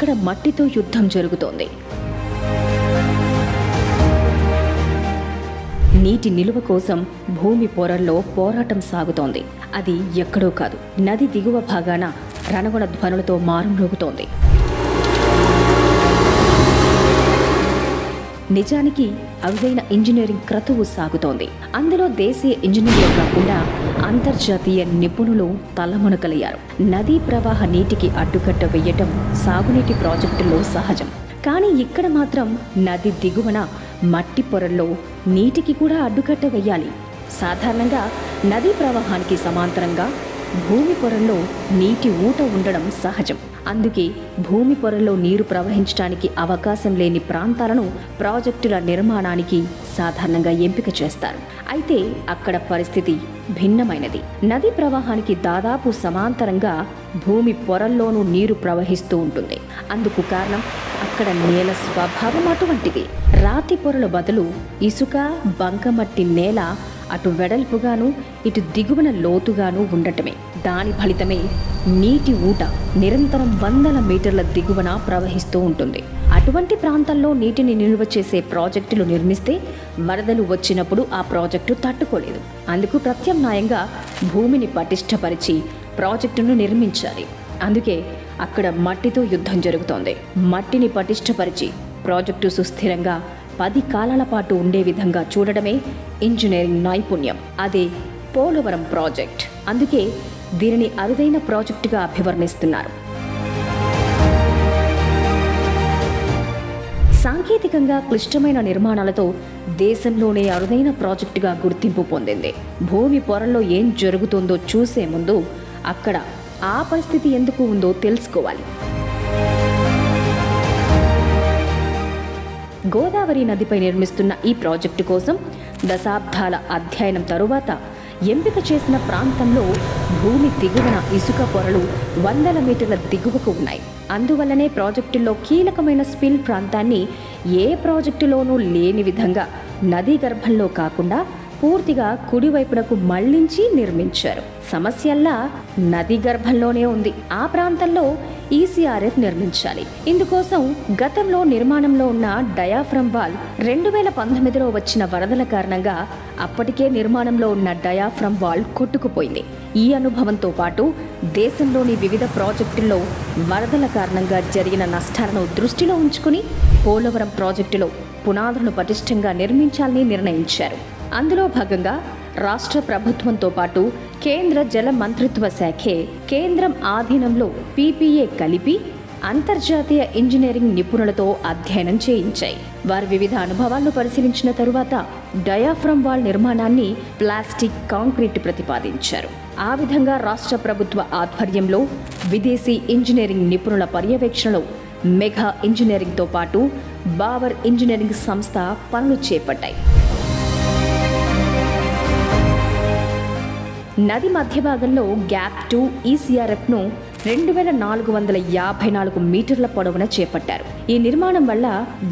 అక్కడ మట్టితో యుద్ధం జరుగుతోంది. నీటి నిలువ కోసం భూమి పొరల్లో పోరాటం సాగుతోంది. అది ఎక్కడో కాదు, నది దిగువ భాగాన రణగుణ ధ్వనులతో మారుమ్రోగుతోంది. నిజానికి అరుదైన ఇంజనీరింగ్ క్రతువు సాగుతోంది. అందులో దేశీయ ఇంజనీర్లే కాకుండా అంతర్జాతీయ నిపుణులు తలమునకలయ్యారు. నదీ ప్రవాహ నీటికి అడ్డుకట్ట వేయటం సాగునీటి ప్రాజెక్టుల్లో సహజం. కానీ ఇక్కడ మాత్రం నది దిగువన మట్టి పొరల్లో నీటికి కూడా అడ్డుకట్ట వేయాలి. సాధారణంగా నదీ ప్రవాహానికి సమాంతరంగా భూమి పొరల్లో నీటి ఊట ఉండడం సహజం. అందుకే భూమి పొరల్లో నీరు ప్రవహించడానికి అవకాశం లేని ప్రాంతాలను ప్రాజెక్టుల నిర్మాణానికి సాధారణంగా ఎంపిక చేస్తారు. అయితే అక్కడ పరిస్థితి భిన్నమైనది. నదీ ప్రవాహానికి దాదాపు సమాంతరంగా భూమి పొరల్లోనూ నీరు ప్రవహిస్తూ ఉంటుంది. అందుకు కారణం అక్కడ నేల స్వభావం అటువంటిది. రాతి పొరల బదులు ఇసుక, బంకమట్టి నేల అటు వెడల్పుగాను ఇటు దిగువన లోతుగాను ఉండటమే. దాని ఫలితమే నీటి ఊట నిరంతరం వందల మీటర్ల దిగువన ప్రవహిస్తూ ఉంటుంది. అటువంటి ప్రాంతాల్లో నీటిని నిల్వ చేసే ప్రాజెక్టులు నిర్మిస్తే వరదలు వచ్చినప్పుడు ఆ ప్రాజెక్టు తట్టుకోలేదు. అందుకు ప్రత్యామ్నాయంగా భూమిని పటిష్టపరిచి ప్రాజెక్టును నిర్మించాలి. అందుకే అక్కడ మట్టితో యుద్ధం జరుగుతోంది. మట్టిని పటిష్టపరిచి ప్రాజెక్టు సుస్థిరంగా 10 కాలాల పాటు ఉండే విధంగా చూడడమే ఇంజనీరింగ్ నైపుణ్యం. అదే పోలవరం ప్రాజెక్ట్. అందుకే దీనిని అరుదైన ప్రాజెక్టుగా అభివర్ణిస్తున్నారు. సాంకేతికంగా క్లిష్టమైన నిర్మాణాలతో దేశంలోనే అరుదైన ప్రాజెక్టుగా గుర్తింపు పొందింది. భూమి పొరల్లో ఏం జరుగుతుందో చూసే ముందు అక్కడ ఆ పరిస్థితి ఎందుకు ఉందో తెలుసుకోవాలి. గోదావరి నదిపై నిర్మిస్తున్న ఈ ప్రాజెక్టు కోసం దశాబ్దాల అధ్యయనం తరువాత ఎంపిక చేసిన ప్రాంతంలో భూమి దిగువన ఇసుక పొరలు వందల మీటర్ల దిగువకు ఉన్నాయి. అందువల్లనే ప్రాజెక్టుల్లో కీలకమైన స్పిల్ ప్రాంతాన్ని ఏ ప్రాజెక్టులోనూ లేని విధంగా నదీ గర్భంలో కాకుండా పూర్తిగా కుడివైపునకు మళ్లించి నిర్మించారు. సమస్యల్లా నదీ గర్భంలోనే ఉంది. ఆ ప్రాంతంలో ఈసీఆర్ఎఫ్ నిర్మించాలి. ఇందుకోసం గతంలో నిర్మాణంలో ఉన్న డయాఫ్రమ్ వాల్ 2019లో వచ్చిన వరదల కారణంగా అప్పటికే నిర్మాణంలో ఉన్న డయాఫ్రమ్ వాల్ కొట్టుకుపోయింది. ఈ అనుభవంతో పాటు దేశంలోని వివిధ ప్రాజెక్టుల్లో వరదల కారణంగా జరిగిన నష్టాలను దృష్టిలో ఉంచుకుని పోలవరం ప్రాజెక్టులో పునాదులను పటిష్టంగా నిర్మించాలని నిర్ణయించారు. అందులో భాగంగా రాష్ట్ర ప్రభుత్వంతో పాటు కేంద్ర జల మంత్రిత్వ శాఖే కేంద్రం ఆధీనంలో పీపీఏ కలిపి అంతర్జాతీయ ఇంజనీరింగ్ నిపుణులతో అధ్యయనం చేయించాయి. వారి వివిధ అనుభవాలను పరిశీలించిన తరువాత డయాఫ్రమ్ వాల్ నిర్మాణాన్ని ప్లాస్టిక్ కాంక్రీట్ ప్రతిపాదించారు. ఆ విధంగా రాష్ట్ర ప్రభుత్వ ఆధ్వర్యంలో విదేశీ ఇంజనీరింగ్ నిపుణుల పర్యవేక్షణలో మెగా ఇంజనీరింగ్తో పాటు బావర్ ఇంజనీరింగ్ సంస్థ పనులు చేపట్టాయి. నది మధ్య భాగంలో గ్యాప్ 2 ఈసీఆర్ఎఫ్ను 2454 మీటర్ల పొడవున చేపట్టారు. ఈ నిర్మాణం వల్ల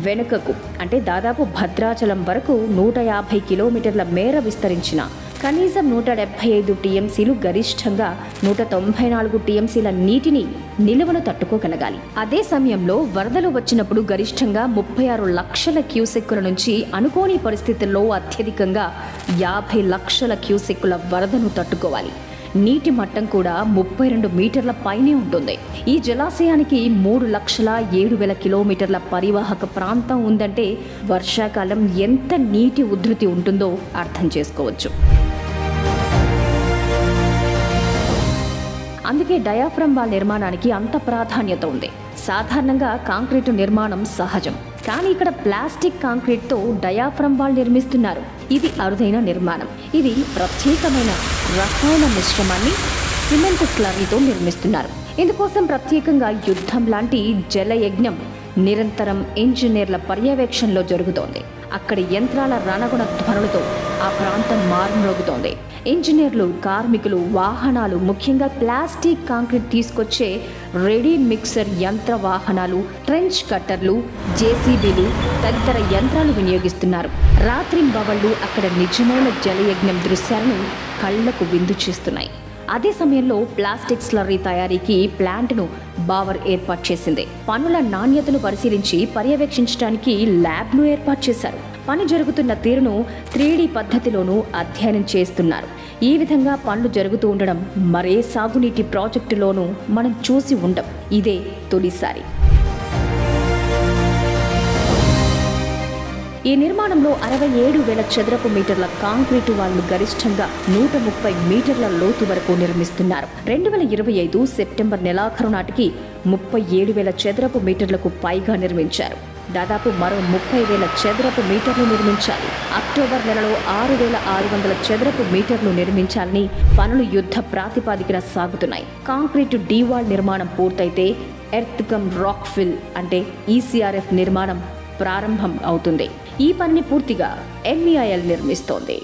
వెనుకకు అంటే దాదాపు భద్రాచలం వరకు 150 కిలోమీటర్ల మేర విస్తరించిన కనీసం 175 టీఎంసీలు గరిష్టంగా 194 టీఎంసీల నీటిని నిలువను తట్టుకోగలగాలి. అదే సమయంలో వరదలు వచ్చినప్పుడు గరిష్టంగా 36 లక్షల క్యూసెక్కుల నుంచి అనుకోని పరిస్థితుల్లో అత్యధికంగా 50 లక్షల క్యూసెక్కుల వరదను తట్టుకోవాలి. నీటి మట్టం కూడా 32 మీటర్ల పైనే ఉంటుంది. ఈ జలాశయానికి 3,07,000 కిలోమీటర్ల పరివాహక ప్రాంతం ఉందంటే వర్షాకాలం ఎంత నీటి ఉధృతి ఉంటుందో అర్థం చేసుకోవచ్చు. అందుకే డయాఫ్రమ్ వాల్ నిర్మాణానికి అంత ప్రాధాన్యత ఉంది. సాధారణంగా కాంక్రీటు నిర్మాణం సహజం, కానీ ఇక్కడ ప్లాస్టిక్ కాంక్రీట్తో డయాఫ్రమ్ వాల్ నిర్మిస్తున్నారు. ఇది అరుదైన నిర్మాణం. ఇది ప్రత్యేకమైన రసాయన మిశ్రమాన్ని సిమెంట్ స్లర్రీతో నిర్మిస్తున్నారు. ఇందుకోసం ప్రత్యేకంగా యుద్ధం లాంటి జలయజ్ఞం నిరంతరం ఇంజనీర్ల పర్యవేక్షణలో జరుగుతోంది. అక్కడి యంత్రాల రణగుణ ధ్వనులతో ఆ ప్రాంతం మారుమ్రోగుతోంది. ఇంజనీర్లు, కార్మికులు, వాహనాలు, ముఖ్యంగా ప్లాస్టిక్ కాంక్రీట్ తీసుకొచ్చే రెడీ మిక్సర్ యంత్ర వాహనాలు, ట్రెంచ్ కట్టర్లు, జేసీబీలు తదితర యంత్రాలు వినియోగిస్తున్నారు. రాత్రింబవళ్లు అక్కడ నిజమైన జలయజ్ఞం దృశ్యాలను కళ్లకు విందు చేస్తున్నాయి. అదే సమయంలో ప్లాస్టిక్ స్లర్రీ తయారీకి ప్లాంట్ను బావర్ ఏర్పాటు చేసింది. పనుల నాణ్యతను పరిశీలించి పర్యవేక్షించడానికి ల్యాబ్ను ఏర్పాటు చేశారు. పని జరుగుతున్న తీరును 3D పద్ధతిలోనూ అధ్యయనం చేస్తున్నారు. ఈ విధంగా పనులు జరుగుతూ ఉండడం మరే సాగునీటి ప్రాజెక్టులోనూ మనం చూసి ఉండం. ఇదే తొలిసారి. ఈ నిర్మాణంలో 67,000 చదరపు మీటర్ల కాంక్రీటు వాల్ను గరిష్టంగా 130 మీటర్ల లోతు వరకు నిర్మిస్తున్నారు. 2025 సెప్టెంబర్ నెలాఖరు నాటికి 37,000 చదరపు మీటర్లకు పైగా నిర్మించారు. దాదాపు మరో 30,000 చదరపు మీటర్లు నిర్మించాలి. అక్టోబర్ నెలలో 6,600 చదరపు మీటర్లు నిర్మించాలని పనులు యుద్ధ ప్రాతిపాదికన సాగుతున్నాయి. కాంక్రీటు డీవాల్ నిర్మాణం పూర్తయితే ఎర్త్ కమ్ రాక్ ఫిల్ అంటే ECRF నిర్మాణం ప్రారంభం అవుతుంది. ఈ పనిని పూర్తిగా MEIL నిర్మిస్తోంది.